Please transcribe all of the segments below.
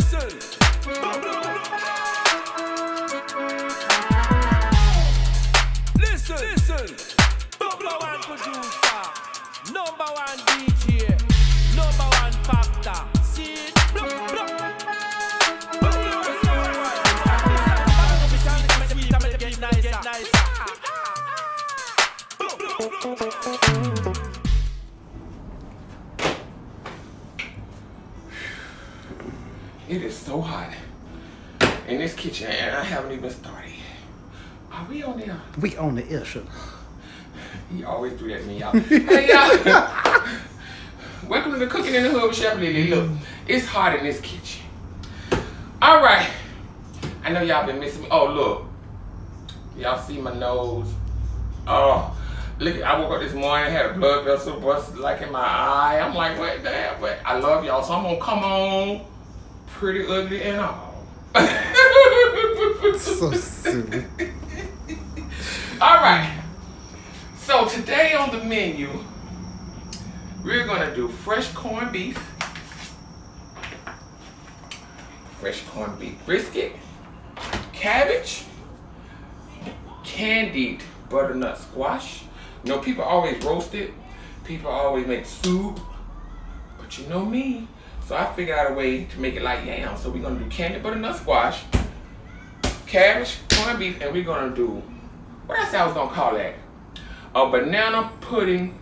Listen. Number one producer, number one DJ, number one factor. See it? It is so hot in this kitchen and I haven't even started. Are we on there? We on the air, sure. He always do that to me, y'all. Hey, y'all. Welcome to the Cooking in the Hood with Chef Lily. Look, it's hot in this kitchen. All right. I know y'all been missing me. Oh, look. Y'all see my nose? Oh, look, I woke up this morning, had a blood vessel bust like in my eye. I'm like, what the hell? But I love y'all, so I'm going to come on pretty ugly and all. So silly. All right. So today on the menu, we're going to do fresh corned beef, brisket, cabbage, candied butternut squash. You know, people always roast it. People always make soup. But you know me. So I figured out a way to make it like yam. So we're going to do candied butternut squash, cabbage, corned beef, and we're going to do, what I said I was going to call that? A banana pudding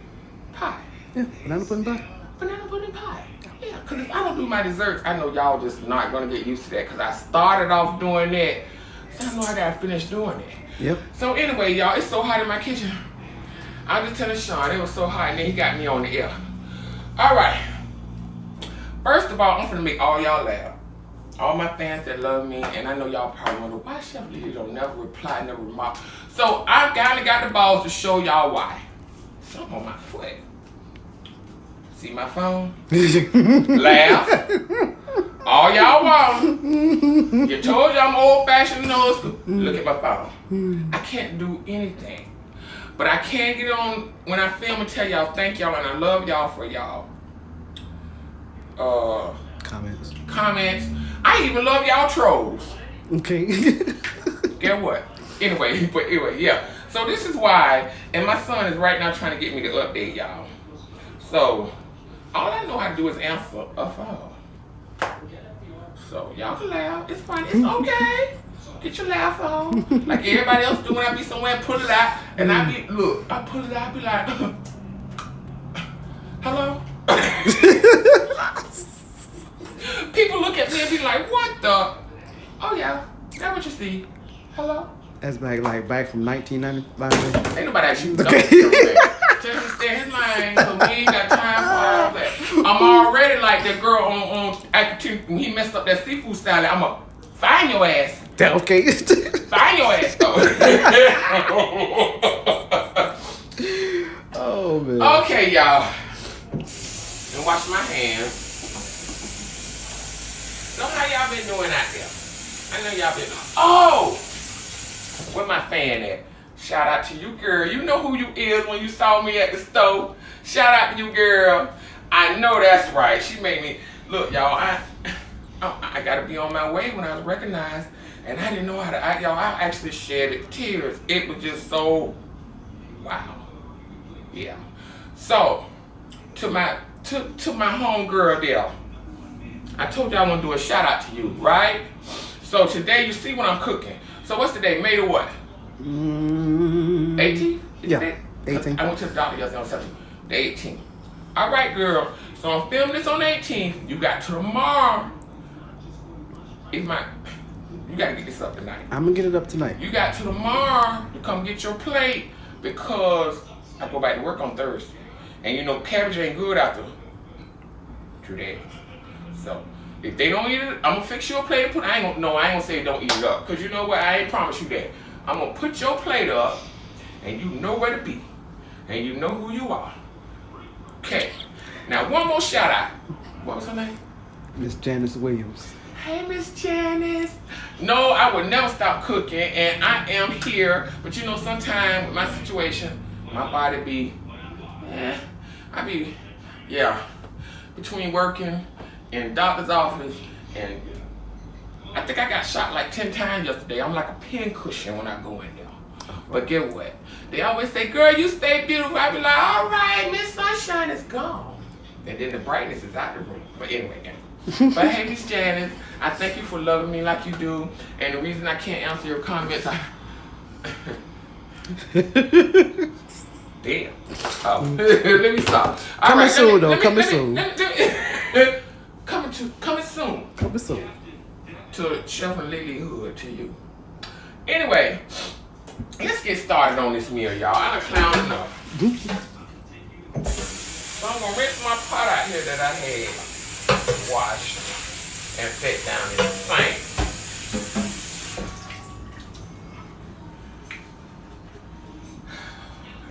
pie. Yeah, banana pudding pie. Banana pudding pie. Yeah, because if I don't do my desserts, I know y'all just not going to get used to that because I started off doing that. So I know I got to finish doing it. Yep. So anyway, y'all, it's so hot in my kitchen. I was just telling Sean, it was so hot, and then he got me on the air. All right. First of all, I'm finna make all y'all laugh. All my fans that love me, and I know y'all probably wonder, why Chef Lily don't never reply, never remark. So I kinda got the balls to show y'all why. Something on my foot. See my phone? Laugh. All y'all want. You told y'all I'm old-fashioned and old school. Look at my phone. I can't do anything. But I can get on when I film and tell y'all thank y'all and I love y'all for y'all. Comments. I even love y'all trolls. Okay. Get what? Anyway, yeah. So this is why, and my son is right now trying to get me to update y'all. So all I know how to do is answer a phone. So y'all can laugh. It's fine. It's okay. Get your laugh on. Like everybody else do when I be somewhere and pull it out. And I pull it out, I be like, hello? People look at me and be like, what the? Oh yeah, that's what you see. Hello? That's back from 1995. Ain't nobody actually Okay. Tell him to stay his lane, so we ain't got time for all that. I'm already like that girl on when he messed up that seafood salad. I'ma find your ass. Okay. Find your ass though. Oh man. Okay, y'all. And wash my hands. So how y'all been doing out there? I know y'all been. Oh! Where my fan at? Shout out to you, girl. You know who you is when you saw me at the store. Shout out to you, girl. I know that's right. She made me look, y'all. I gotta be on my way when I was recognized, and I didn't know how to act, y'all. I actually shed tears. It was just so wow. Yeah. So to my home girl there. I told you I want to do a shout out to you, right? So today you see what I'm cooking. So what's the day? May the what? 18th? Yeah, 18th. I went to the doctor yesterday on 17th. The 18th. All right, girl. So I'm filming this on the 18th. You got to tomorrow. You got to get this up tonight. I'm gonna get it up tonight. You got to tomorrow to come get your plate because I go back to work on Thursday. And you know cabbage ain't good after 2 days. So if they don't eat it, I'm gonna fix your plate and put. I ain't gonna say don't eat it up, cause you know what? I ain't promise you that. I'm gonna put your plate up, and you know where to be, and you know who you are. Okay. Now one more shout out. What was her name? Miss Janice Williams. Hey, Miss Janice. No, I would never stop cooking, and I am here. But you know, sometimes with my situation, my body be, between working in doctor's office and I think I got shot like 10 times yesterday. I'm like a pin cushion when I go in there. But get what? They always say, girl, you stay beautiful. I be like, all right, Miss Sunshine is gone. And then the brightness is out the room. But anyway, yeah. But hey, Miss Janice, I thank you for loving me like you do. And the reason I can't answer your comments, damn. Oh, let me stop. Coming soon, though. Coming soon. Coming soon. Coming soon. To Chef and Lily Hood to you. Anyway, let's get started on this meal, y'all. I done clowned enough. So I'm gonna rinse my pot out here that I had washed and set down in the sink.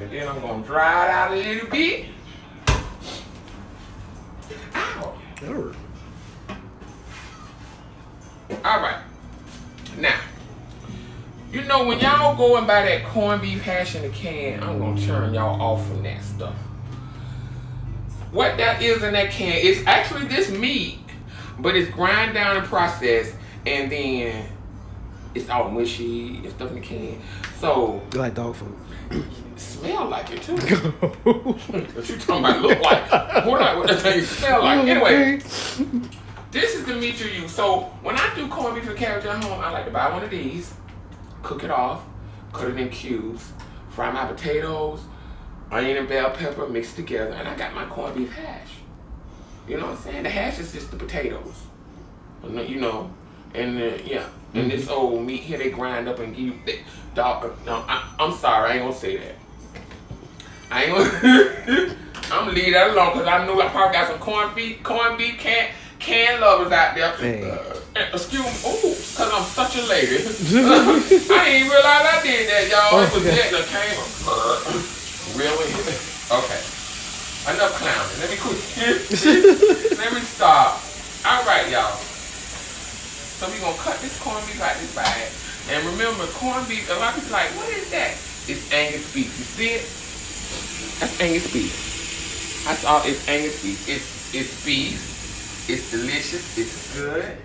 And then I'm gonna dry it out a little bit. Ow. All right. Now, you know when y'all go and buy that corned beef hash in the can, I'm gonna turn y'all off from that stuff. What that is in that can is actually this meat, but it's grind down and processed, and then it's all mushy and stuff in the can. So You like dog food? smell like it too. What you talking about? Look like? What that thing smell like? Anyway, this is the meat you use. So when I do corned beef and cabbage at home, I like to buy one of these, cook it off, cut it in cubes, fry my potatoes, onion and bell pepper mixed together, and I got my corned beef hash. You know what I'm saying? The hash is just the potatoes, you know, and yeah. And this old meat here, they grind up and give you dog. No, I'm sorry, I ain't gonna say that. I ain't gonna. I'm gonna leave that alone because I know I probably got some corned beef can lovers out there. Hey. Excuse me, because I'm such a lady. I didn't realize I did that, y'all. It was that came up. Really? Okay. Enough clowning. Let me quit. Let me stop. All right, y'all. So we're going to cut this corned beef out this bag. And remember, corned beef, a lot of people like, what is that? It's Angus beef. You see it? That's Angus beef. That's all. It's Angus beef. It's beef. It's delicious. It's good.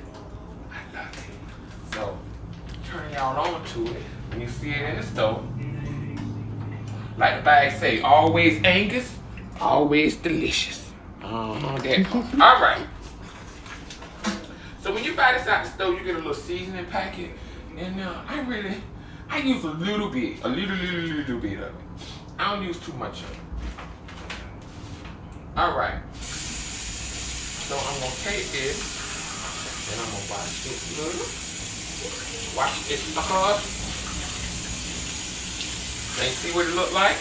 I love it. So, turn y'all on to it when you see it in the stove. Like the bag say, always Angus, always delicious. That part. All right. So when you buy this out the stove, you get a little seasoning packet, and I use a little bit of it. I don't use too much of it. All right. So I'm gonna take this, and I'm gonna wash this good. Wash this hard. And see what it look like?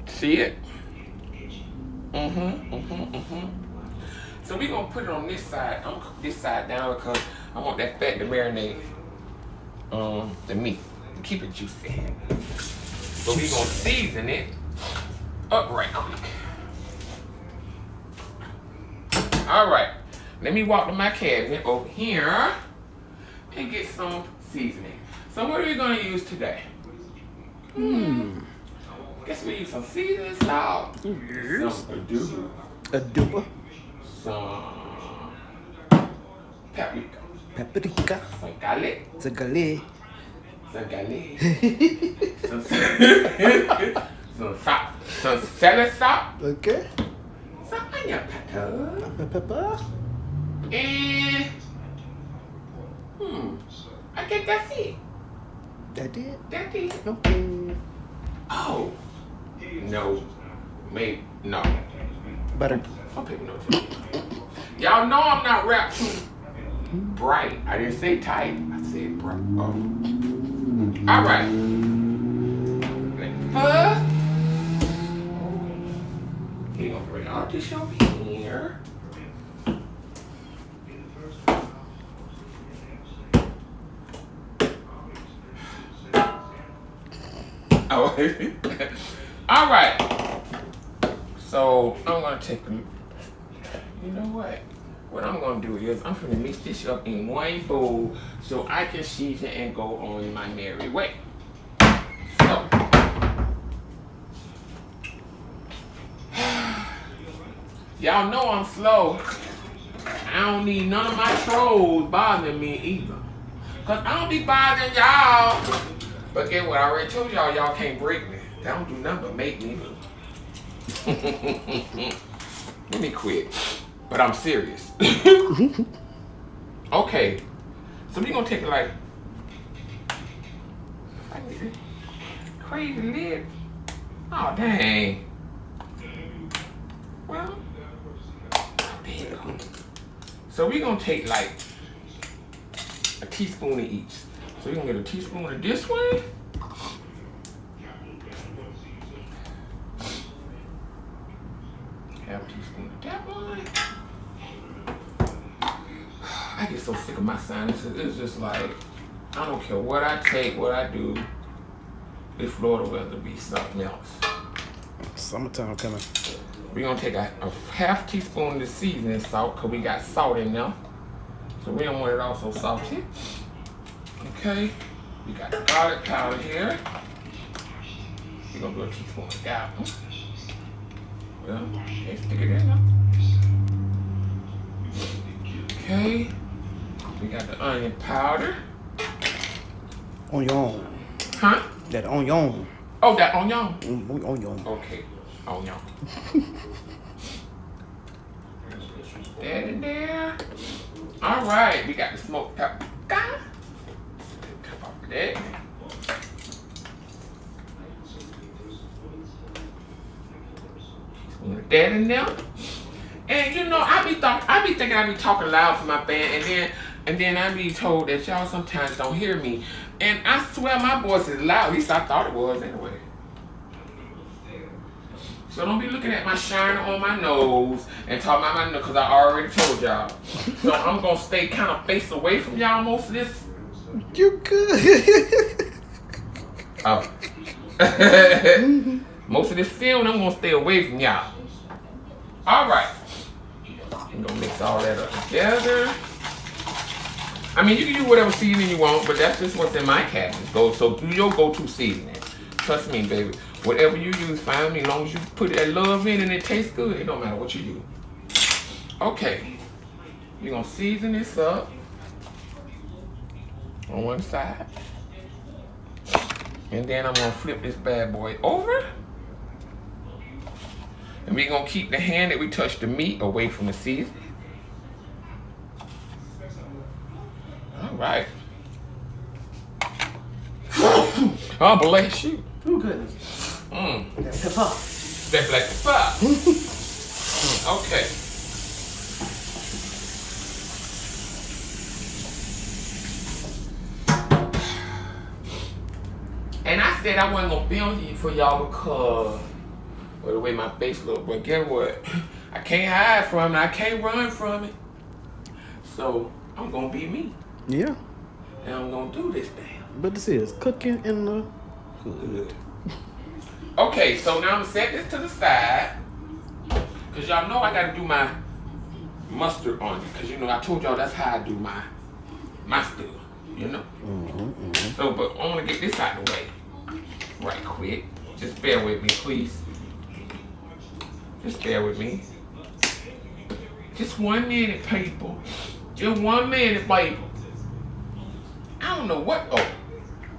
See it? So we're gonna put it on this side. I'm gonna cook this side down because I want that fat to marinate the meat to keep it juicy. So we're gonna season it up right quick. All right, let me walk to my cabinet over here and get some seasoning. So what are we gonna use today? Guess we use some seasoning salt, some Adobo. some paprika, some garlic, It's a garlic. some celery salt, Okay. some onion powder, Pepper. and I think that's it. That did? That's it. Okay. Oh, no, maybe, no. Butter. Some people know too. Y'all know I'm not wrapped too bright. I didn't say tight, I said bright. Oh. All right. He's gonna bring all this over here. Oh, all right. So I'm gonna take a. You know what? What I'm gonna do is I'm gonna mix this up in one bowl so I can season and go on my merry way. So. Y'all know I'm slow. I don't need none of my trolls bothering me either. Cause I don't be bothering y'all. But get what? I already told y'all, y'all can't break me. They don't do nothing but make me. Let me quit. But I'm serious. Okay. So we gonna take it like crazy lid. Oh dang. Well, there you go. So we gonna take like a teaspoon of each. So we gonna get a teaspoon of this one. Half a teaspoon of that one. I get so sick of my sinuses. It's just like, I don't care what I take, what I do. This Florida weather be something else. Summertime coming. We're gonna take a half teaspoon of the seasoning salt because we got salt in there. So we don't want it all so salty. Okay, we got the garlic powder here. We're gonna do a teaspoon of that one. Well, okay, stick it in there. Okay, we got the onion powder. On your own. Huh? That on your own. Oh, that onion. On your own. Okay, onion. That in there. All right, we got the smoked paprika. Top off that. Put that in there. And you know, I be thinking I be talking loud for my band, and then I be told that y'all sometimes don't hear me. And I swear my voice is loud. At least I thought it was anyway. So don't be looking at my shiner on my nose and talking about my nose, because I already told y'all. So I'm gonna stay kind of face away from y'all most of this. You good. Oh. Most of this film, I'm gonna stay away from y'all. All right. I'm gonna mix all that up together. I mean, you can use whatever seasoning you want, but that's just what's in my cabinet. So do your go-to seasoning. Trust me, baby. Whatever you use, fine me. As long as you put that love in and it tastes good, it don't matter what you use. Okay. We're gonna season this up on one side. And then I'm gonna flip this bad boy over. And we're gonna keep the hand that we touched the meat away from the seasoning. All right. Oh, bless you. Oh, goodness. That's the pop. That's like the pop. Okay. And I said I wasn't gonna film you for y'all because of the way my face look. But guess what? I can't hide from it. I can't run from it. So I'm gonna be me. Yeah. And I'm gonna do this thing. But this is cooking in the hood. Okay, so now I'm gonna set this to the side. Cause y'all know I gotta do my mustard on it. Cause you know I told y'all that's how I do my stuff. You know? So, but I wanna get this out of the way. Right quick. Just bear with me, please. Just bear with me. Just 1 minute, people. Just 1 minute, people. I don't know what. Oh,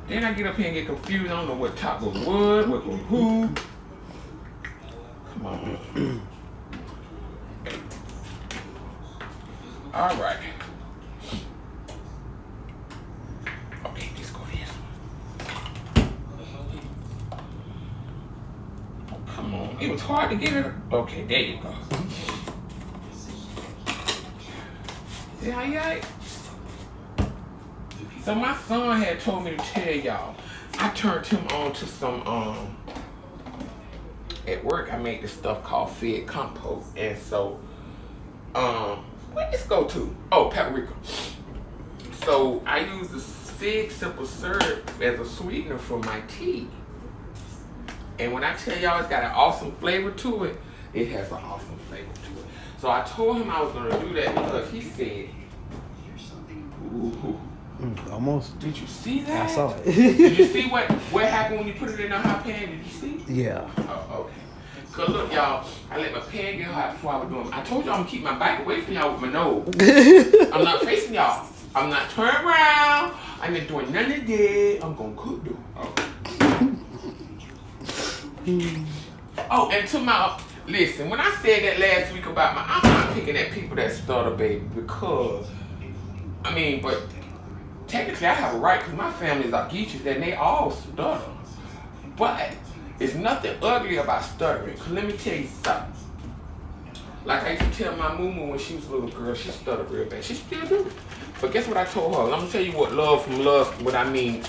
then I get up here and get confused. I don't know what top was wood, what was who. Come on. All right. Okay, let's go this. Oh, come on. It was hard to get it. Okay, there you go. Yeah. So my son had told me to tell y'all, I turned him on to some, at work I made this stuff called fig compost. And so, where this go to? Oh, paprika. So I use the fig simple syrup as a sweetener for my tea. And when I tell y'all it's got an awesome flavor to it, it has an awesome flavor to it. So I told him I was gonna do that because he said, ooh. Almost. Did you see that? I saw it. Did you see what happened when you put it in a hot pan? Did you see? Yeah. Oh, okay. Cause look, y'all, I let my pan get hot before I was doing it. I told y'all I'm gonna keep my back away from y'all with my nose. I'm not facing y'all. I'm not turning around. I ain't doing none of that. I'm gonna cook though. Oh, and to my, listen, when I said that last week about I'm not picking at people that stutter, baby, because, I mean, but technically I have a right because my family's are geeches and they all stutter. But there's nothing ugly about stuttering. Cause let me tell you something. Like I used to tell my moo when she was a little girl, she stuttered real bad. She still do it. But guess what I told her? I'm gonna tell you what love from love, what I mean.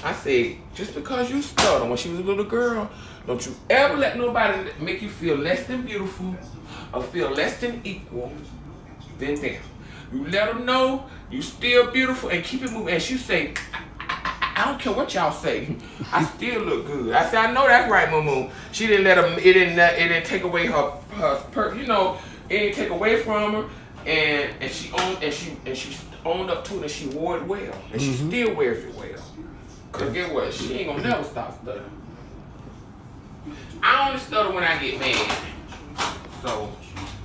I said, just because you stutter when she was a little girl, don't you ever let nobody make you feel less than beautiful or feel less than equal than them. You let them know you still beautiful and keep it moving. And she say, I don't care what y'all say. I still look good. I said, I know that's right, Moo. She didn't let him. It didn't take away her you know, it didn't take away from her, and she owned up to it, and she wore it well, and she still wears it well. Cause guess what? She ain't gonna never stop stuttering. I only stutter when I get mad. So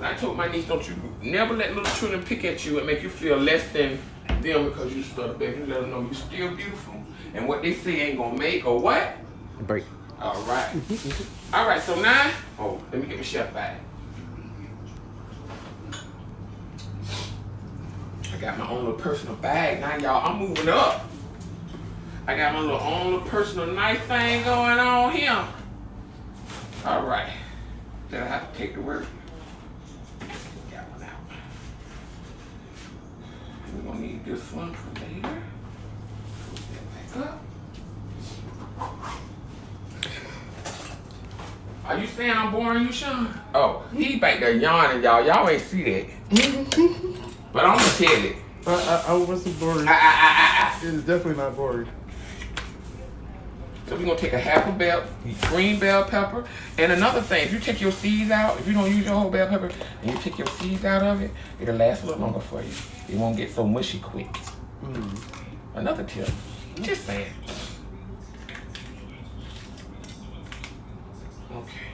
I told my niece, don't you never let little children pick at you and make you feel less than them because you stutter, baby. You let them know you're still beautiful. And what they say ain't gonna make or what? Break. All right. All right, so now, let me get my chef bag. I got my own little personal bag. Now, y'all, I'm moving up. I got my own little personal knife thing going on here. All right. Then I have to take the work. Got one out. We're gonna need this one for later. Put that back up. Are you saying I'm boring you, Sean? Oh, he back there yawning, y'all. Y'all ain't see that. But I'm gonna tell it. I wasn't bored. It's definitely not bored. So we're gonna take a half a green bell pepper. And another thing, if you take your seeds out, if you don't use your whole bell pepper, and you take your seeds out of it, it'll last a little longer for you. It won't get so mushy quick. Another tip. Just saying. Okay.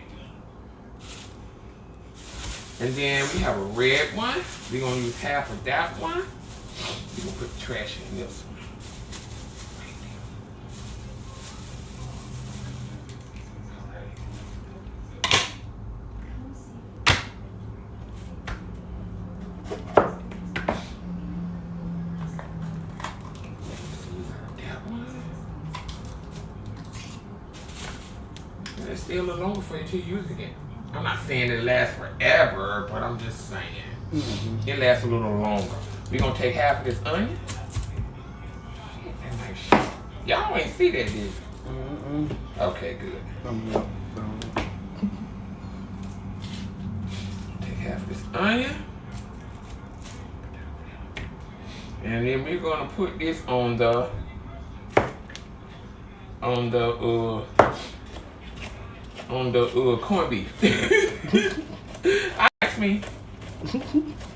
And then we have a red one. We're gonna use half of that one. We're gonna put the trash in this one. It's still a little longer for you to use it again. I'm not saying it lasts forever, but I'm just saying it lasts a little longer. We're gonna take half of this onion. Y'all ain't see that, did you? Okay, good. Take half of this onion. And then we're gonna put this on the corned beef. Ask me.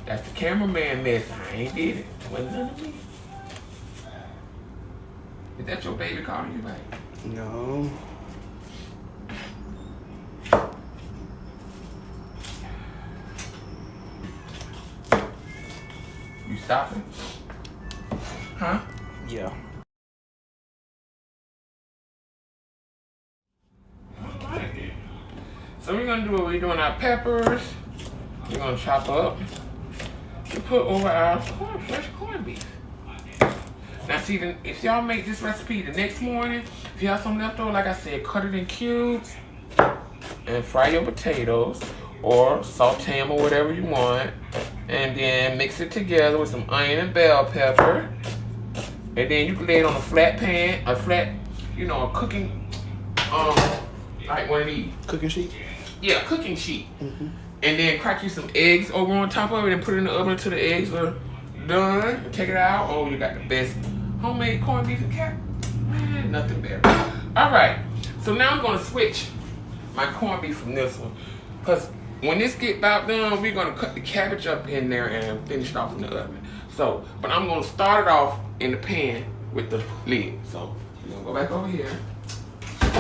That's the cameraman mess. I ain't did it. Wasn't none of me. Is that your baby calling you, baby? No. You stopping? Huh? Yeah. So we're gonna do what we're doing our peppers. We're gonna chop up and put over our fresh corned beef. Now see, if y'all make this recipe the next morning, if you have some left over, like I said, cut it in cubes and fry your potatoes or saute them or whatever you want. And then mix it together with some onion and bell pepper. And then you can lay it on a flat pan, a cooking, like one of these. Cooking sheet? Yeah, cooking sheet. And then crack you some eggs over on top of it and put it in the oven until the eggs are done. Take it out. Oh, you got the best homemade corned beef and cabbage. Man, nothing better. All right, so now I'm gonna switch my corned beef from this one. Because when this get about done, we're gonna cut the cabbage up in there and finish it off in the oven. So, but I'm gonna start it off in the pan with the lid. So, we're gonna go back over here. Put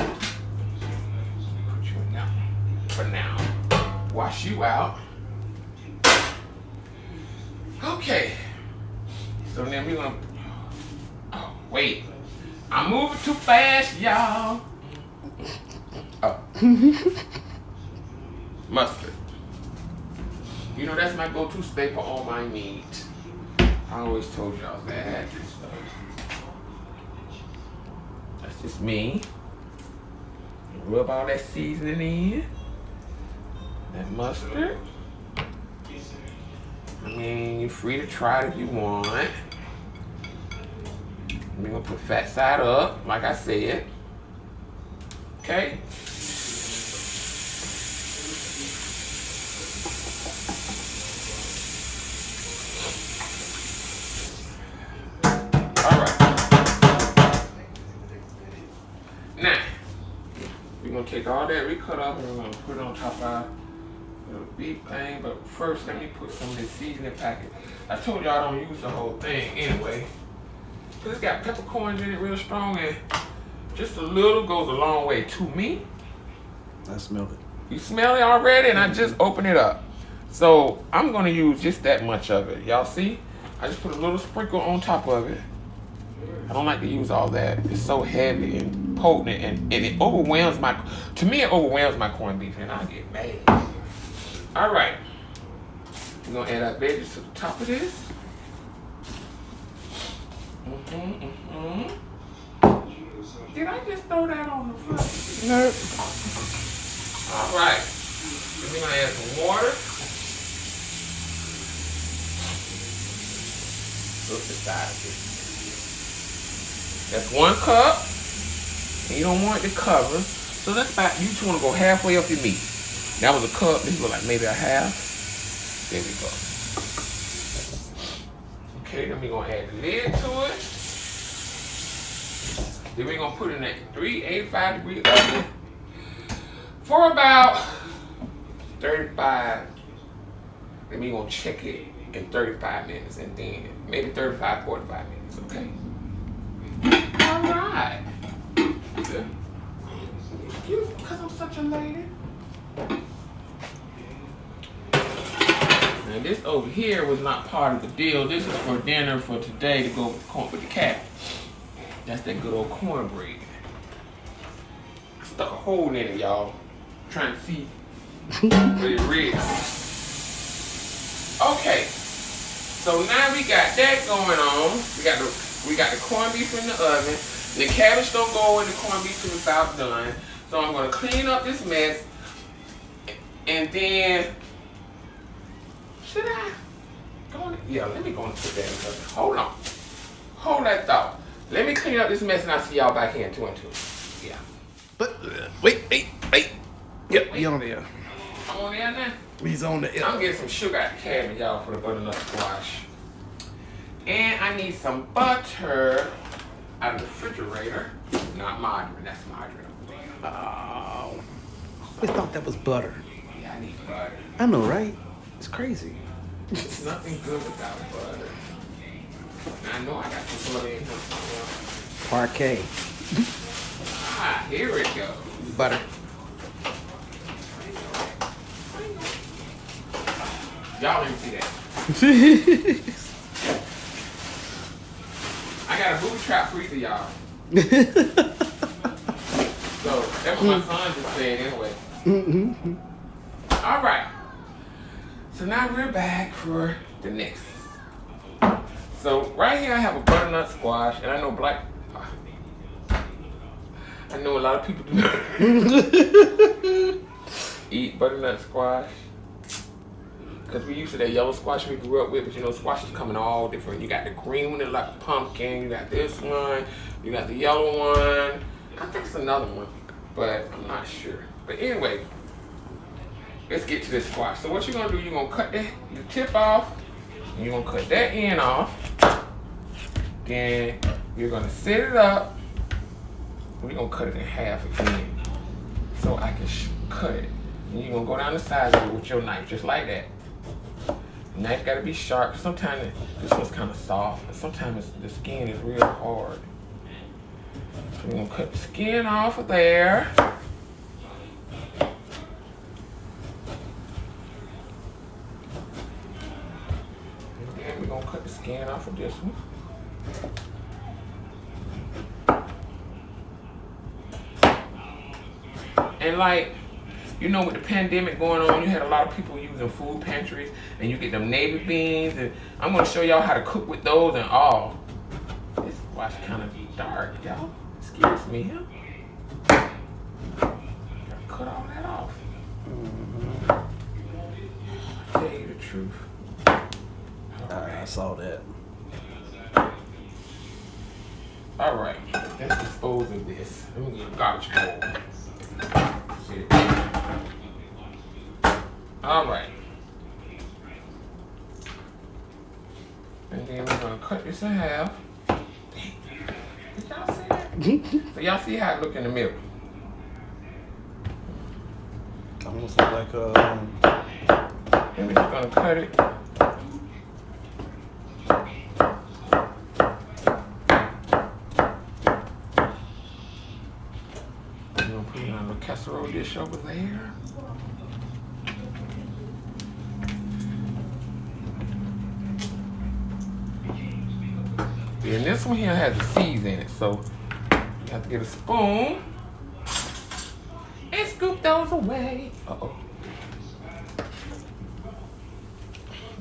you in there. for now. Wash you out. Okay. So then we're gonna. Oh, wait. I'm moving too fast, y'all. Oh. Mustard. You know, that's my go-to staple on my meat. I always told y'all that. So, that's just me. Rub all that seasoning in. That mustard. I mean, you're free to try it if you want. We're gonna put fat side up, like I said. Okay. All right. Now, we're gonna take all that we cut up and we're gonna put it on top of our little beef thing. But first, let me put some of this seasoning packet. I told y'all I don't use the whole thing anyway. Cause it's got peppercorns in it real strong, and just a little goes a long way to me. I smell it. You smell it already, and I just opened it up. So I'm gonna use just that much of it. Y'all see? I just put a little sprinkle on top of it. I don't like to use all that. It's so heavy and potent, and it overwhelms my, to me it overwhelms my corned beef, and I get mad. All right. We're gonna add our veggies to the top of this. Did I just throw that on the front? Nope. All right. Then we're gonna add some water. Look the side of it. That's 1 cup. And you don't want it to cover. So that's about, you just want to go halfway up your meat. That was a cup. This look like maybe a half. There we go. Okay, then we're going to add the lid to it. Then we're going to put it in that 385-degree oven for about 35. Then we're going to check it in 35 minutes and then maybe 35, 45 minutes, okay? All right. Good. Excuse me, because I'm such a lady. Now this over here was not part of the deal. This is for dinner for today to go with the cabbage. That's that good old cornbread. I stuck a hole in it, y'all. Trying to see what it is. Okay. So now we got that going on. We got the corned beef in the oven. The cabbage don't go in the corned beef till it's about done. So I'm gonna clean up this mess, and then should I go in? Yeah, let me go and put that in the oven. Hold on, hold that thought. Let me clean up this mess, and I'll see y'all back here in 2 and 2. Yeah. But wait. Yep, he on there. I'm on there now. He's on the air. I'm getting some sugar out the cabbage, y'all, for the butternut squash. And I need some butter out of the refrigerator. Not margarine, that's margarine. Oh, I thought that was butter. Yeah, I need butter. I know, right? It's crazy. It's nothing good without butter. I know I got some butter in here somewhere. Parquet. Ah, here it goes. Butter. Y'all didn't see that. I got a booby trap freezer, y'all. So that's what my son just said anyway. All right. So now we're back for the next. So right here I have a butternut squash, and I know I know a lot of people do not eat butternut squash. Because we used to that yellow squash we grew up with, but you know, squashes come in all different. You got the green one that like a pumpkin, you got this one, you got the yellow one. I think it's another one, but I'm not sure. But anyway, let's get to this squash. So what you're gonna do, you're gonna cut the tip off, and you're gonna cut that end off. Then you're gonna set it up. We're gonna cut it in half again, so I can cut it. And you're gonna go down the sides of it with your knife, just like that. The knife gotta be sharp. Sometimes this one's kind of soft, and sometimes the skin is real hard. So we're gonna cut the skin off of there. gonna cut the skin off of this one. And like, you know, with the pandemic going on, you had a lot of people using food pantries, and you get them navy beans, and I'm gonna show y'all how to cook with those and all. This squash kind of dark, y'all. Excuse me, huh? Gotta cut all that off. I'll tell you the truth. I saw that. All right, let's dispose of this. Let me get a garbage bowl. All right. And then we're gonna cut this in half. Did y'all see that? So y'all see how it look in the middle? Almost look like Then we're just gonna cut it. We're gonna put it on a little casserole dish over there. And this one here has the seeds in it, so you have to get a spoon and scoop those away. Uh-oh.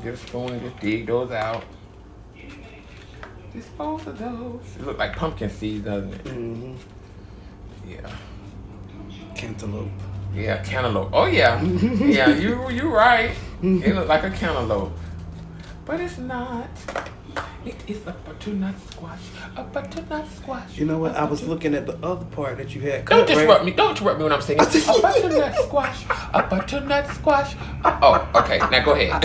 Get a spoon and just dig those out. Dispose of those. It look like pumpkin seeds, doesn't it? Mm-hmm. Yeah. Cantaloupe. Yeah, cantaloupe. Oh yeah. Yeah, you right. It look like a cantaloupe. But it's not. It is a butternut squash. A butternut squash. You know what? I was looking at the other part that you had. Don't disrupt me. Don't interrupt me when I'm singing. A butternut squash. A butternut squash. Oh, okay. Now go ahead.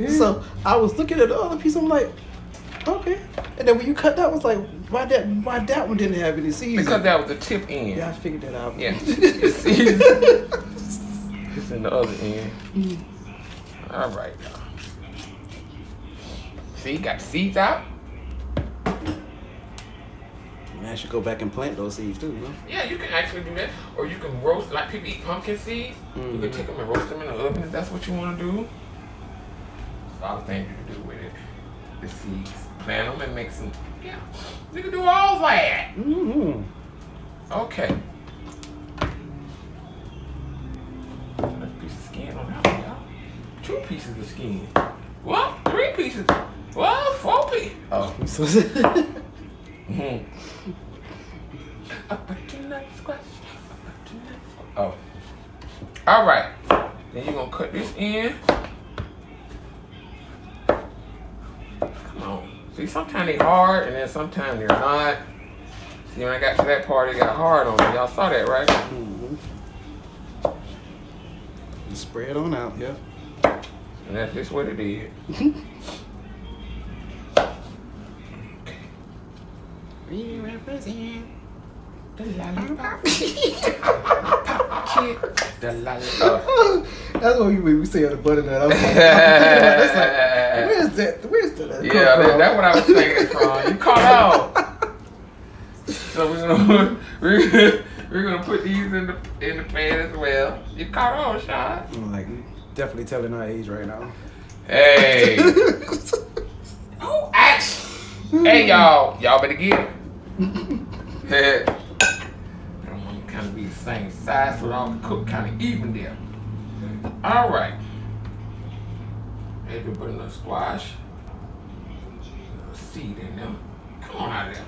So I was looking at the other piece. I'm like, okay. And then when you cut that, I was like, why that one didn't have any seeds? Because that was the tip end. Yeah, I figured that out. Yeah. It's in the other end. All right, y'all. See, got the seeds out. Man, I should go back and plant those seeds too, huh? Yeah, you can actually do that. Or you can roast, like people eat pumpkin seeds. You can take them and roast them in the oven if that's what you want to do. There's a lot of things you can do with it. The seeds. Plant them and make some, yeah. You can do all that. Mm-hmm. Okay. Another piece of skin on that one, y'all. 2 pieces of skin. What? 3 pieces. Well, 4 pieces. Oh. A butternut squash. Oh. All right. Then you're going to cut this in. Come on. See, sometimes they're hard and then sometimes they're not. See, when I got to that part, it got hard on me. Y'all saw that, right? Mm-hmm. Spread on out, yeah. And that's just what it is. We represent the lollipop. Kid, the lollipop. That's what we say on the butternut. I was like, where's that? Where's that? Yeah, that's what I was thinking from. You caught out. So we're gonna put these in the pan as well. You caught on, Sean. I'm like definitely telling our age right now. Hey. Oh, hey, y'all better get it. I'm gonna kind of be the same size so it all can cook kind of even there. All right. There's the butternut squash. Seed in them. Come on out of there.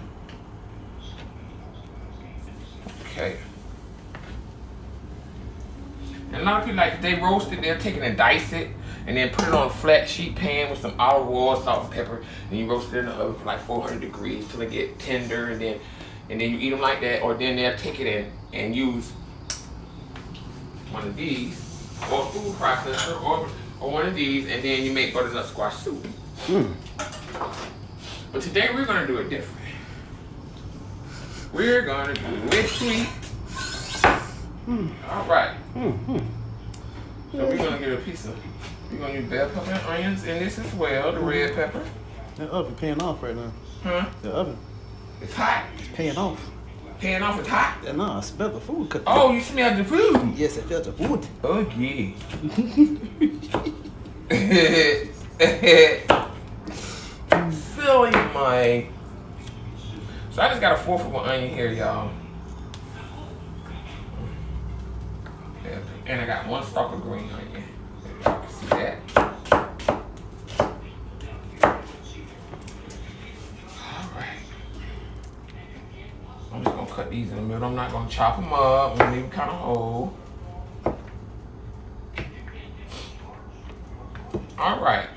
Okay. And a lot of people, like, if they roast it, they'll take it and dice it and then put it on a flat sheet pan with some olive oil, salt, and pepper. And you roast it in the oven for like 400 degrees till it get tender, and then you eat them like that. Or then they'll take it in and use one of these, or a food processor, or one of these, and then you make butternut squash soup. But today we're gonna do it different. We're gonna do it sweet. All right. So we're gonna get a piece of. We're gonna use bell pepper and onions in this as well. The red pepper. The oven paying off right now. Huh? The oven. It's hot. It's paying off. Paying off. It's hot. Yeah, no, I smell the food cooking. Oh, you smell the food. Yes, I felt the food. Oh yeah. Silly Mike. So I just got a 4th of an onion here, y'all. And I got 1 stalk of green onion. You can see that. Alright. I'm just gonna cut these in the middle. I'm not gonna chop them up. I'm gonna leave them kind of whole. Alright.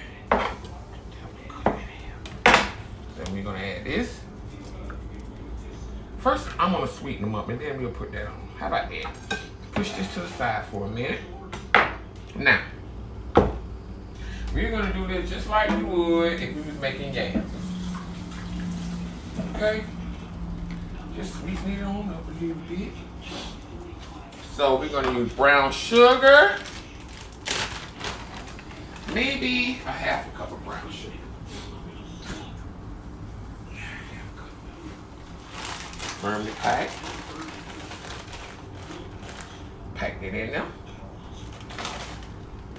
Then we're gonna add this. First, I'm gonna sweeten them up and then we'll put that on. How about that? Push this to the side for a minute. Now, we're gonna do this just like we would if we was making yams. Okay? Just sweeten it on up a little bit. So we're gonna use brown sugar. Maybe a 1/2 cup of brown sugar. Firmly packed. Pack it in there.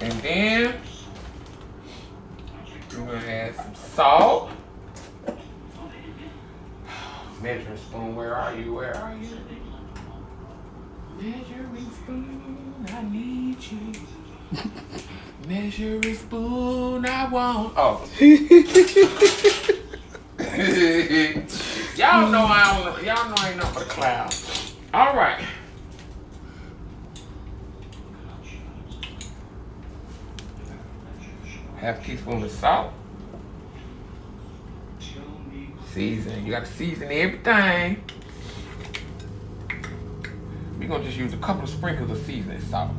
And then we're gonna add some salt. Measuring spoon, where are you? Where are you? Measuring spoon, I need you. Measuring spoon, I want. Oh. Y'all know I ain't nothing but a clown. All right. Half teaspoon of salt. Season. You gotta season everything. We're gonna just use a couple of sprinkles of seasoning salt.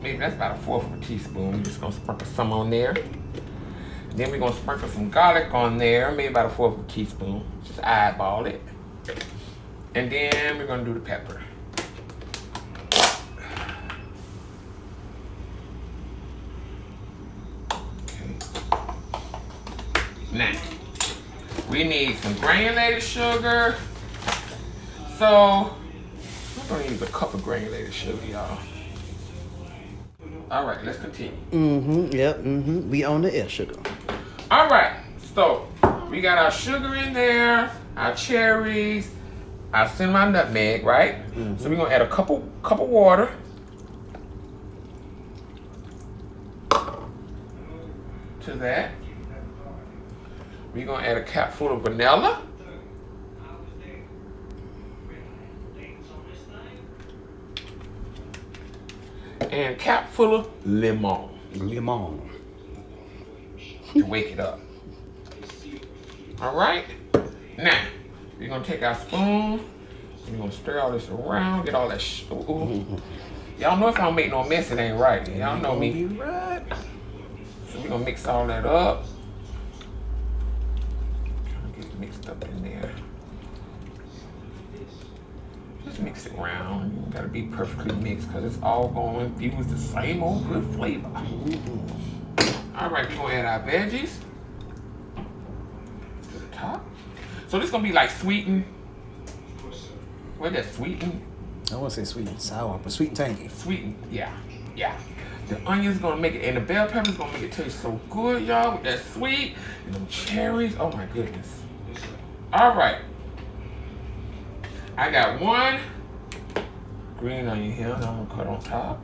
Maybe that's about a 1/4 of a teaspoon. We're just gonna sprinkle some on there. Then we're gonna sprinkle some garlic on there, maybe about a 1/4 of a teaspoon. Just eyeball it. And then we're gonna do the pepper. Okay. Now, we need some granulated sugar. So, we're gonna use a cup of granulated sugar, y'all. All right, let's continue. Yep. We on the air sugar. All right, so we got our sugar in there, our cherries, our cinnamon nutmeg, right? So we're gonna add a cup of water. To that. We're gonna add a capful of vanilla. And a cap full of lemon. To wake it up. All right. Now, we're gonna take our spoon. And we're gonna stir all this around. Get all that Y'all know if I don't make no mess, it ain't right. Y'all know me. Right. So we're gonna mix all that up. Trying to get it mixed up in there. Just mix it around. You gotta be perfectly mixed because it's all going to infuse the same old good flavor. All right, we're gonna add our veggies to the top. So this is gonna be like sweetened. What is that, sweetened? I want to say sweet and sour, but sweet and tangy. Sweetened, yeah. The onion's gonna make it, and the bell pepper's gonna make it taste so good, y'all, with that sweet, and them cherries, oh my goodness. All right. I got 1 green onion here that I'm gonna cut on top.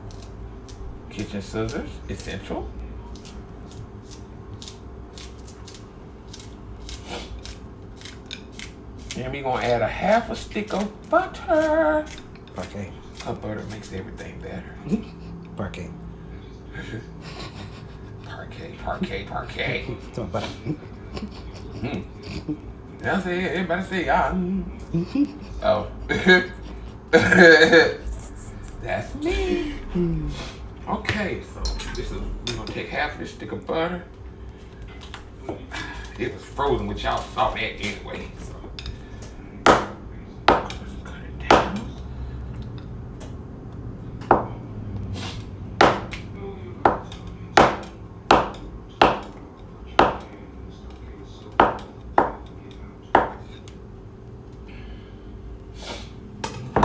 Kitchen scissors, essential. And we're gonna add a 1/2 stick of butter. Parquet. Butter makes everything better. Parquet. Parquet. Talking about That's it. Everybody say, Oh. That's me. Okay, so we're gonna take 1/2 of this stick of butter. It was frozen, which y'all saw that anyway. So let's cut it down.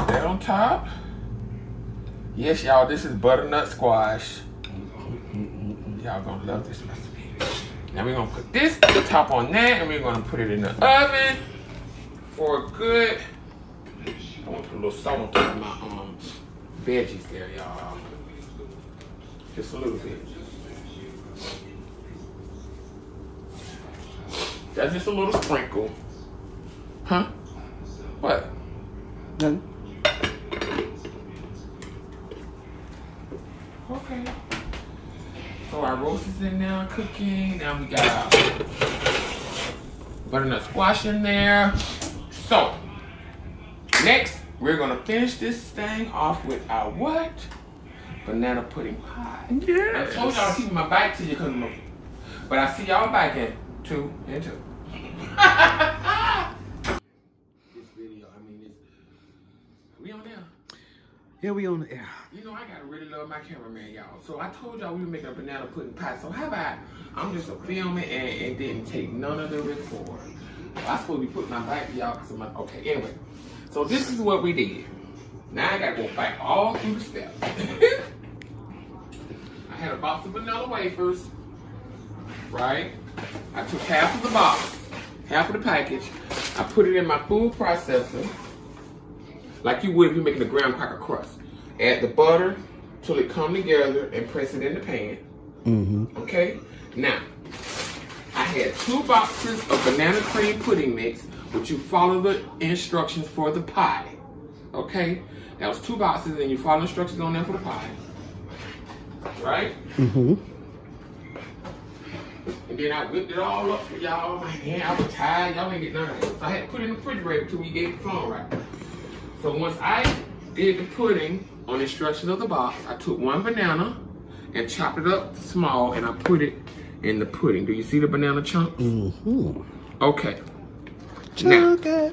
That on top. Yes, y'all, this is butternut squash. Y'all gonna love this recipe. Now we're gonna put this to the top on that, and we're gonna put it in the oven for a good. I want to put a little salt on top of my veggies there, y'all. Just a little bit. That's just a little sprinkle. Huh? What? Nothing. Okay. So our roast is in there cooking. Now we got our butternut squash in there. So, next, we're gonna finish this thing off with our what? Banana pudding pie. Yes. I told y'all to keep my back to you, but I see y'all back in 2 and 2. This video, I mean, we on there? Yeah, we on the air. You know, I gotta really love my cameraman, y'all. So I told y'all we were making a banana pudding pie. So how about I'm just filming and didn't take none of the record. I supposed to be putting my back to y'all because I'm like, okay, anyway. So this is what we did. Now I gotta go back all through the steps. I had a box of vanilla wafers, right? I took half of the box, half of the package. I put it in my food processor, like you would if you're making a graham cracker crust. Add the butter till it come together and press it in the pan. Mm-hmm. Okay? Now, I had 2 boxes of banana cream pudding mix, which you follow the instructions for the pie. Okay? That was 2 boxes, and you follow instructions on there for the pie. Right? Mm-hmm. And then I whipped it all up for y'all. My hand, I was tired. Y'all ain't get none of it. So I had to put it in the refrigerator until we get the phone right. So once I did the pudding on instructions of the box, I took 1 banana and chopped it up small, and I put it in the pudding. Do you see the banana chunks? Mm-hmm. Okay. Okay.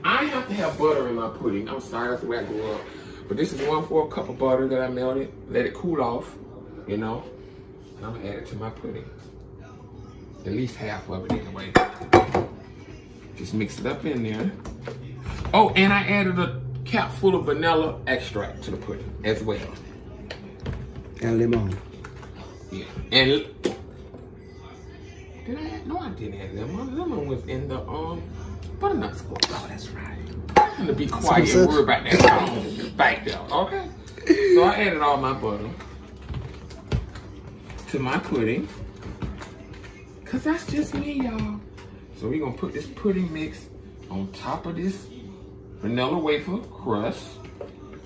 I have to have butter in my pudding. I'm sorry, that's the way I grew up. But this is 1/4 cup of butter that I melted. Let it cool off, you know. And I'm gonna add it to my pudding. At least half of it anyway. Just mix it up in there. Oh, and I added a cap full of vanilla extract to the pudding as well. And lemon. Yeah. And did I add? No, I didn't add lemon. Lemon was in the butternut squash. Oh, that's right. I'm gonna be quiet and worry about that back there, okay? So I added all my butter to my pudding. Cause that's just me, y'all. So we're gonna put this pudding mix on top of this vanilla wafer crust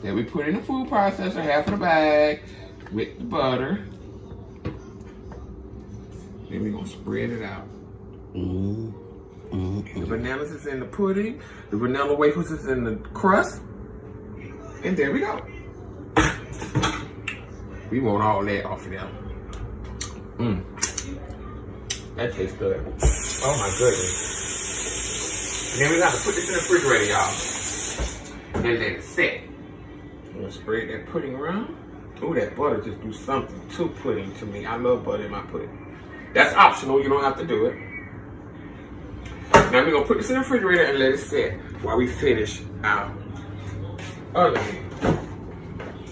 that we put in the food processor, half of the bag, with the butter. Then we're gonna spread it out. The bananas is in the pudding, the vanilla wafers is in the crust, and there we go. We want all that off of there. That tastes good. Oh my goodness. And then we got to put this in the refrigerator, y'all. And let it set. I'm gonna spread that pudding around. Ooh, that butter just do something to pudding to me. I love butter in my pudding. That's optional, you don't have to do it. Now we're gonna put this in the refrigerator and let it set while we finish our other one.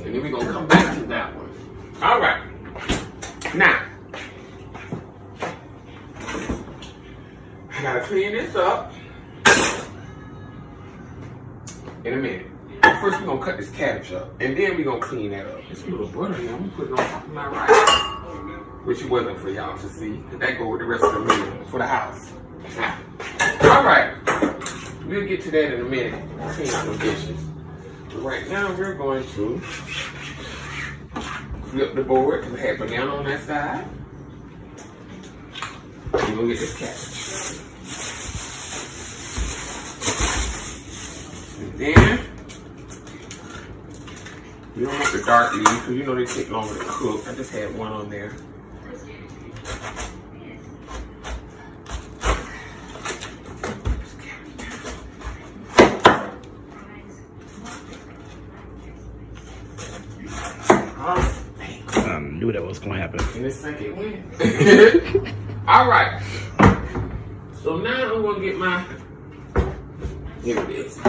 And then we're gonna come back to that one. All right. Now, I gotta clean this up in a minute. First, we're gonna cut this cabbage up, and then we're gonna clean that up. It's a little butter here. I'm gonna put it on top of my rice, which it wasn't for y'all to see. That go with the rest of the meal for the house. All right, we'll get to that in a minute. Clean out the dishes. But right now, we're going to flip the board because we have banana on that side. We're gonna get this cabbage. And then you don't want the dark leaves because you know they take longer to cook. I just had one on there. I knew that was gonna happen. And this second win. All right. So now I'm gonna get my. Here it is.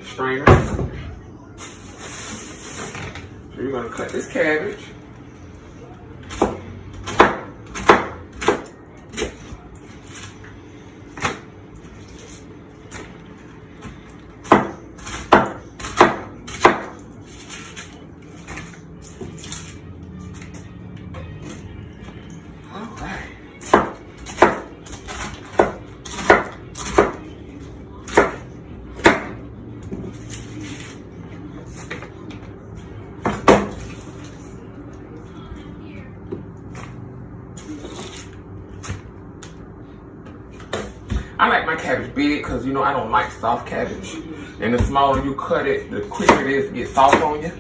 Strainer. We're gonna cut this cabbage. I like my cabbage big because, you know, I don't like soft cabbage. And the smaller you cut it, the quicker it is to get soft on you.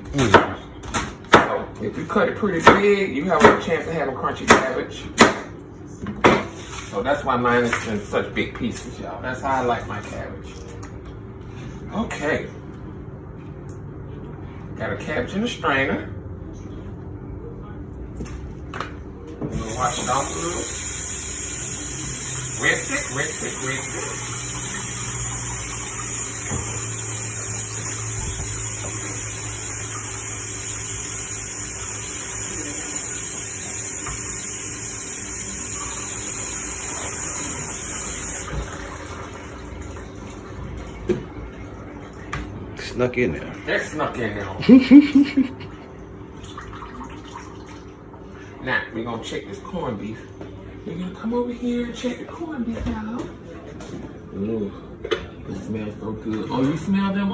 So if you cut it pretty big, you have a chance of having crunchy cabbage. So that's why mine is in such big pieces, y'all. That's how I like my cabbage. Okay. Got a cabbage in the strainer. I'm gonna wash it off a little. Rinse it. Snuck in there. That snuck in there. Now, we're gonna check this corned beef. We're gonna come over here and check the corned beef, y'all. Ooh, it smells so good. Oh, you smell them,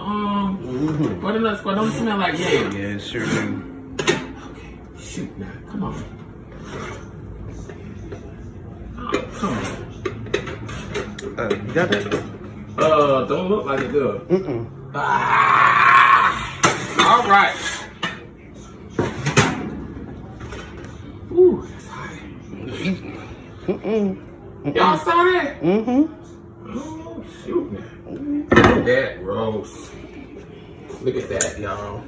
butternut squad? Don't it smell like yam? Yeah, it sure do. Okay, shoot now, come on. Oh, come on. You got that? Don't look like it does. All right. Ooh, that's hot. Y'all saw that? Oh, shoot now. Look at that roast. Look at that, y'all.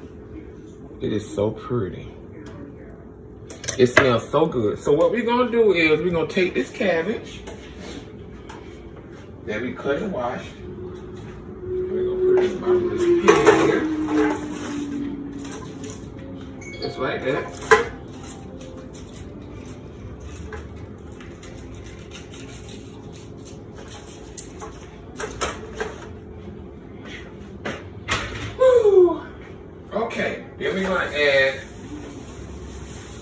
It is so pretty. It smells so good. So what we're gonna do is we're gonna take this cabbage that we cut and washed. We're gonna put it in the bottom of this pan here. Just like that. Okay, then we're gonna add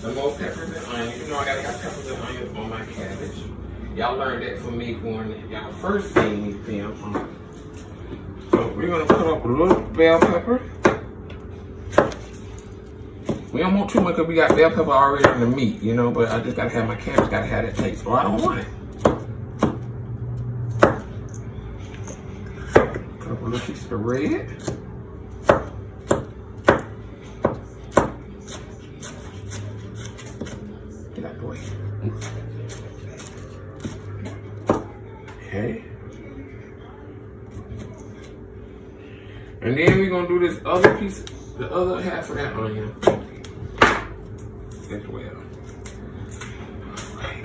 some more peppers and onions. You know I gotta have peppers and onions on my cabbage. Y'all learned that from me when y'all first seen me film. So we're gonna put up a little bell pepper. We don't want too much because we got bell pepper already in the meat, you know, but I just gotta have my cabbage, gotta have that taste, or I don't want it. Put up a little piece of red. Get out the way. Okay. And then we're gonna do this other piece, the other half of that onion as well. Right.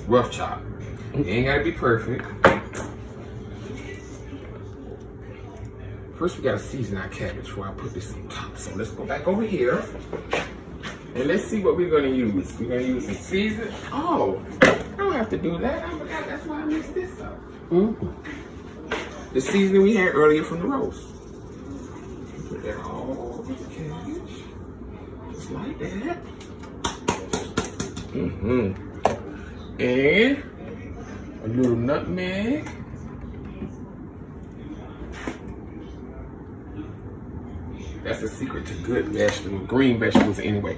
Rough chop. It ain't gotta be perfect. First, we gotta season our cabbage before I put this on top. So let's go back over here and let's see what we're gonna use. We're gonna use some season. Oh, I don't have to do that. I forgot. That's why I mixed this up. The seasoning we had earlier from the roast. Put that all over the cabbage, just like that. And a little nutmeg. That's the secret to good vegetables, green vegetables anyway.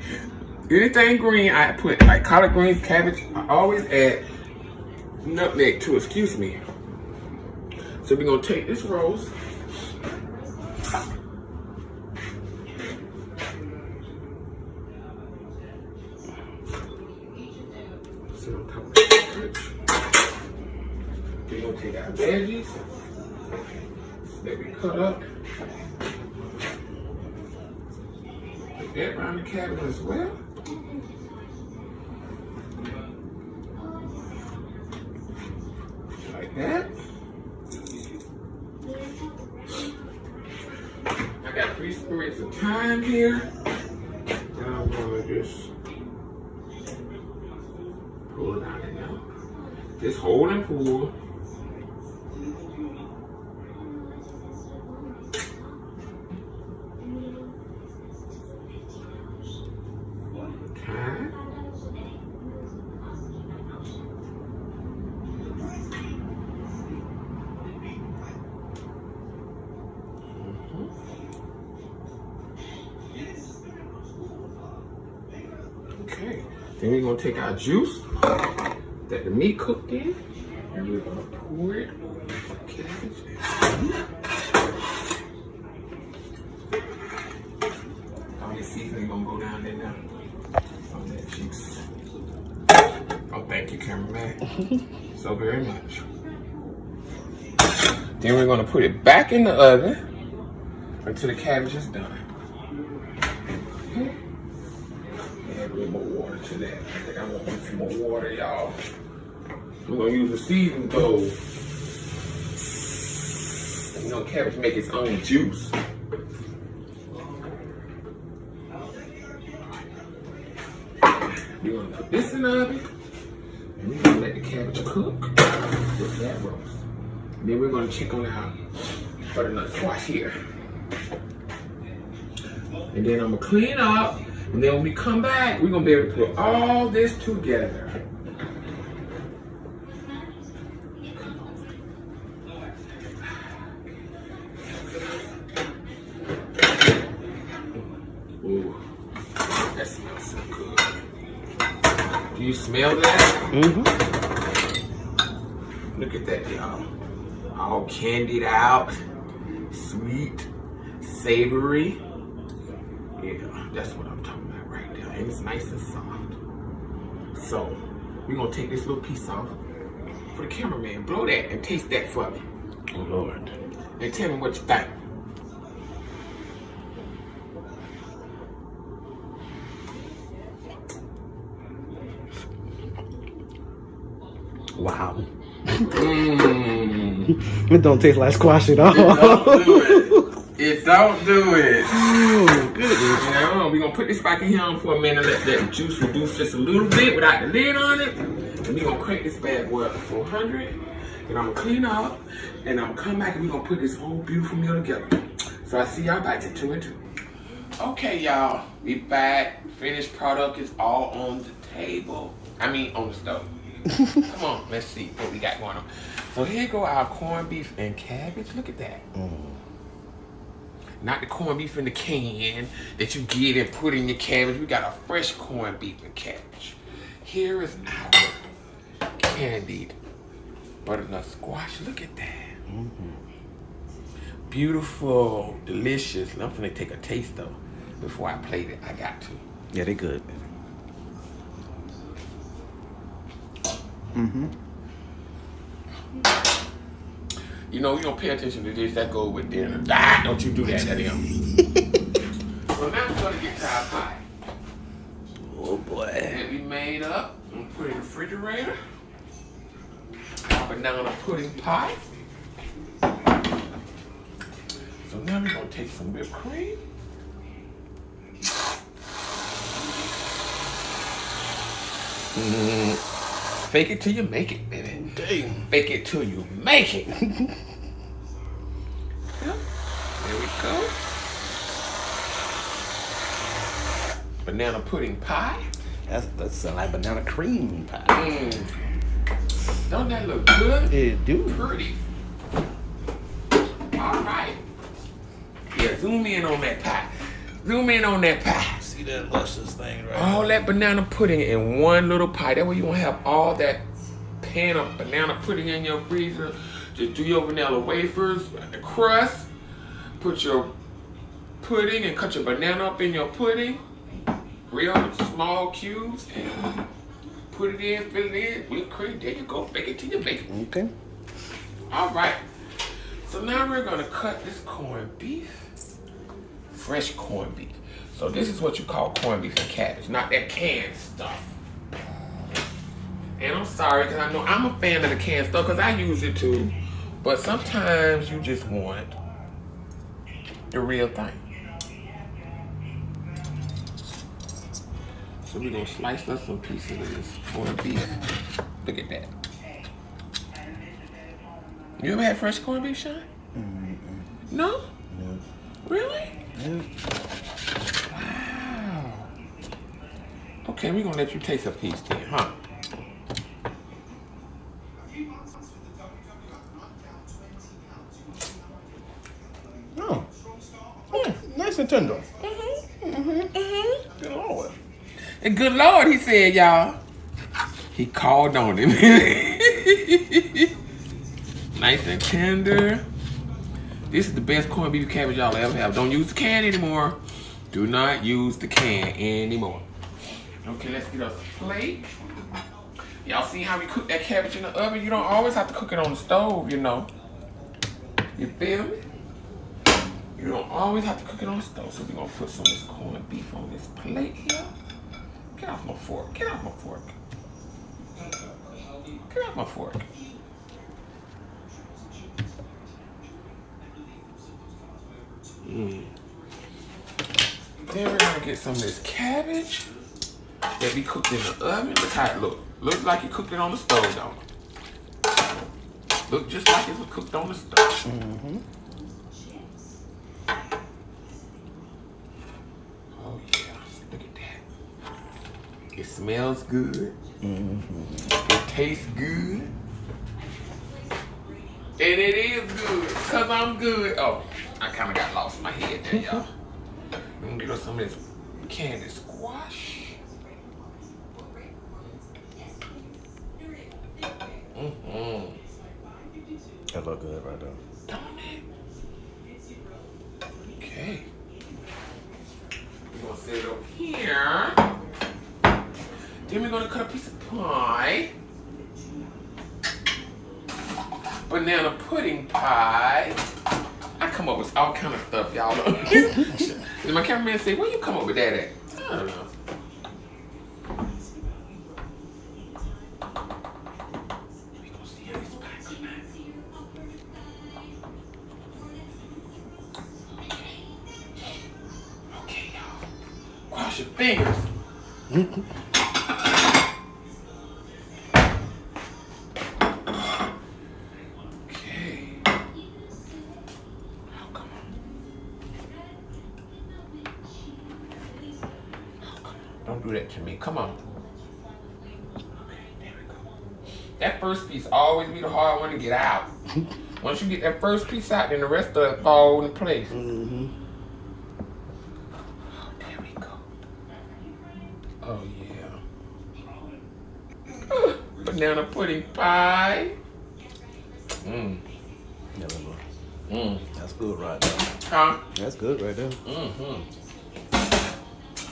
Anything green, I put like collard greens, cabbage, I always add nutmeg to, excuse me. So we're gonna take this roast. Sit on top of the cabbage. We're gonna take our veggies that we cut up. that around the cabbage as well. Like that. I got 3 sprigs of thyme here. Now I'm gonna just pull it out of there. Just hold and pull. Thyme. Okay, then we're gonna take our juice that the meat cooked in, and we're gonna pour it over the cabbage. All this seasoning gonna go down in there on that juice. Oh, thank you, cameraman, so very much. Then we're gonna put it back in the oven until the cabbage is done. Add a little more water to that. I think I'm gonna put some more water, y'all. We're gonna use a seasoning bowl. You know, cabbage make its own juice. We're gonna put this in the oven, and we're gonna let the cabbage cook with that roast. And then we're gonna check on our butternut squash here. And then I'm gonna clean up, and then when we come back, we're gonna be able to put all this together. Ooh, that smells so good. Do you smell that? Mm-hmm. Look at that, y'all. All candied out, sweet, savory. Yeah, that's what I'm talking about right there. And it's nice and soft. So, we're gonna take this little piece off. For the cameraman, blow that and taste that for me. Oh, Lord. And tell me what you think. Wow. Mmm. It don't taste like squash at all. It don't do it. It don't do it. Oh, goodness. Now, we're gonna put this back in here for a minute, let that juice reduce just a little bit without the lid on it. And we're gonna crank this bad boy up to 400. And I'm gonna clean up, and I'm gonna come back and we're gonna put this whole beautiful meal together. So I see y'all back in 2 and 2. Okay, y'all, we back. Finished product is all on the table. I mean, on the stove. Come on, let's see what we got going on. So here go our corned beef and cabbage. Look at that. Not the corned beef in the can that you get and put in your cabbage. We got a fresh corned beef and cabbage. Here is our candied butternut squash. Look at that. Beautiful, delicious. I'm gonna take a taste though before I plate it. I got to. Yeah, they good. You know, you don't pay attention to this, that goes with dinner. Ah, don't you do that, that him. So now we're gonna get to our pie. Oh, boy. That we made up and put in the refrigerator. Our banana pudding pie. So now we're gonna take some whipped cream. Fake it till you make it, baby. Dang. Fake it till you make it. Yep. There we go. Banana pudding pie. That sound like banana cream pie. Don't that look good? It do. Pretty. All right. Yeah, zoom in on that pie. Zoom in on that pie. See that luscious thing right All that banana pudding in one little pie. That way you won't have all that pan of banana pudding in your freezer. Just do your vanilla wafers, the crust, put your pudding and cut your banana up in your pudding. Real small cubes and put it in, fill it in, whipped cream. There you go. Bake it till you bake it. Okay. All right. So now we're gonna cut this corned beef fresh corned beef. So this is what you call corned beef and cabbage, not that canned stuff. And I'm sorry, because I know I'm a fan of the canned stuff, because I use it too. But sometimes you just want the real thing. So we're going to slice up some pieces of this corned beef. Look at that. You ever had fresh corned beef, Sean? Mm-hmm. No? No. Really? No. Wow. Okay, we're going to let you taste a piece then, huh? Oh. Okay. Nice and tender. Good Lord. And good Lord, he said, y'all. He called on him. Nice and tender. This is the best corned beef cabbage y'all ever have. Don't use the can anymore. Do not use the can anymore. Okay, let's get us a plate. Y'all see how we cook that cabbage in the oven? You don't always have to cook it on the stove, you know. You feel me? You don't always have to cook it on the stove. So we're going to put some of this corned beef on this plate here. Get off my fork. Get off my fork. Get off my fork. Then we're going to get some of this cabbage that we cooked in the oven. Look how it look. Looks like you cooked it on the stove, though. Look just like it was cooked on the stove. Mm-hmm. Oh, yeah. Look at that. It smells good. Mm-hmm. It tastes good. And it is good, because I'm good. Oh, I kind of got lost in my head there, y'all. We're going to get us some of this candy squash. Mm-hmm. That look good right there. Don't it? Okay. We're going to set it over here. Then we're going to cut a piece of pie. Banana pudding pie. I come up with all kind of stuff, y'all. And my cameraman say, where you come up with that at? I don't know. We gonna see how this pie come out. Okay, y'all. Cross your fingers. Don't do that to me. Come on. Okay, there we go. That first piece always be the hard one to get out. Once you get that first piece out, then the rest of it fall into place. Mm-hmm. Oh, there we go. Oh, yeah. Banana pudding pie. Mmm. That's good right there. Huh? That's good right there. Mm-hmm.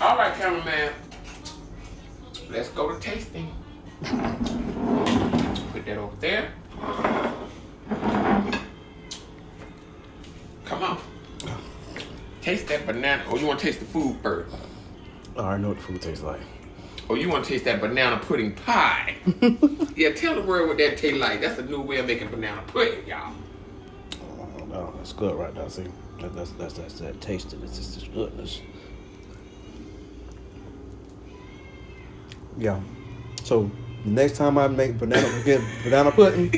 All right, cameraman. Let's go to tasting. Put that over there. Come on. Taste that banana. Or you want to taste the food first? I already know what the food tastes like. Or you want to taste that banana pudding pie? Yeah, tell the world what that tastes like. That's a new way of making banana pudding, y'all. Oh, no, that's good right there. See, that's that taste of it. It's just goodness. Yeah. So next time I make banana pudding,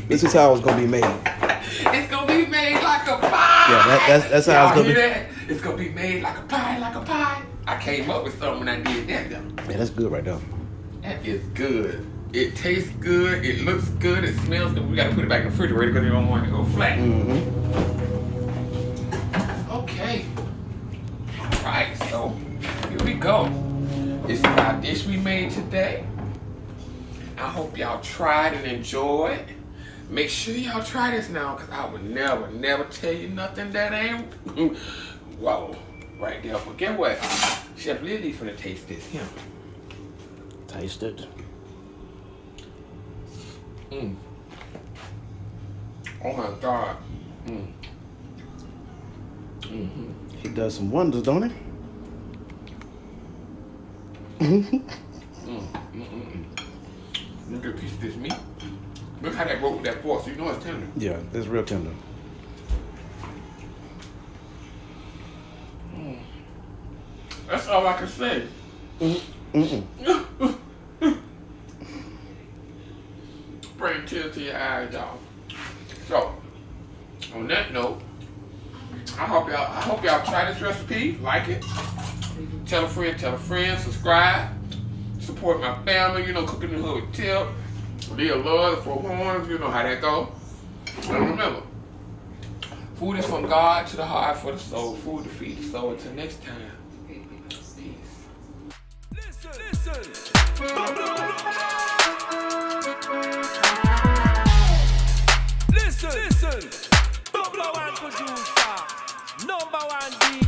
this is how it's gonna be made. It's gonna be made like a pie. Yeah, that's how it's gonna be. That? It's gonna be made like a pie, like a pie. I came up with something when I did that, though. Yeah, that's good right there. That is good. It tastes good. It looks good. It smells good. We gotta put it back in the refrigerator because we don't want it to go flat. Mm-hmm. Okay. All right. So here we go. This is our dish we made today. I hope y'all tried and enjoyed. Make sure y'all try this now, because I would never tell you nothing that ain't whoa, right there. But get what? Chef Lily's finna taste this. Him. Taste it. Oh my God. Mm-hmm. He does some wonders, don't he? Look at a piece of this meat. Look how that broke with that fork, so you know it's tender. Yeah, it's real tender. That's all I can say. Bring tears to your eyes, y'all. So, on that note, I hope y'all try this recipe, like it, tell a friend, subscribe, support my family, you know, cooking in the hood with Tip, Leah Love, the Four Horns, you know how that go. And remember, food is from God to the heart for the soul, food to feed the soul. Until next time, peace. Listen. Listen. Double one producer, number one DJ.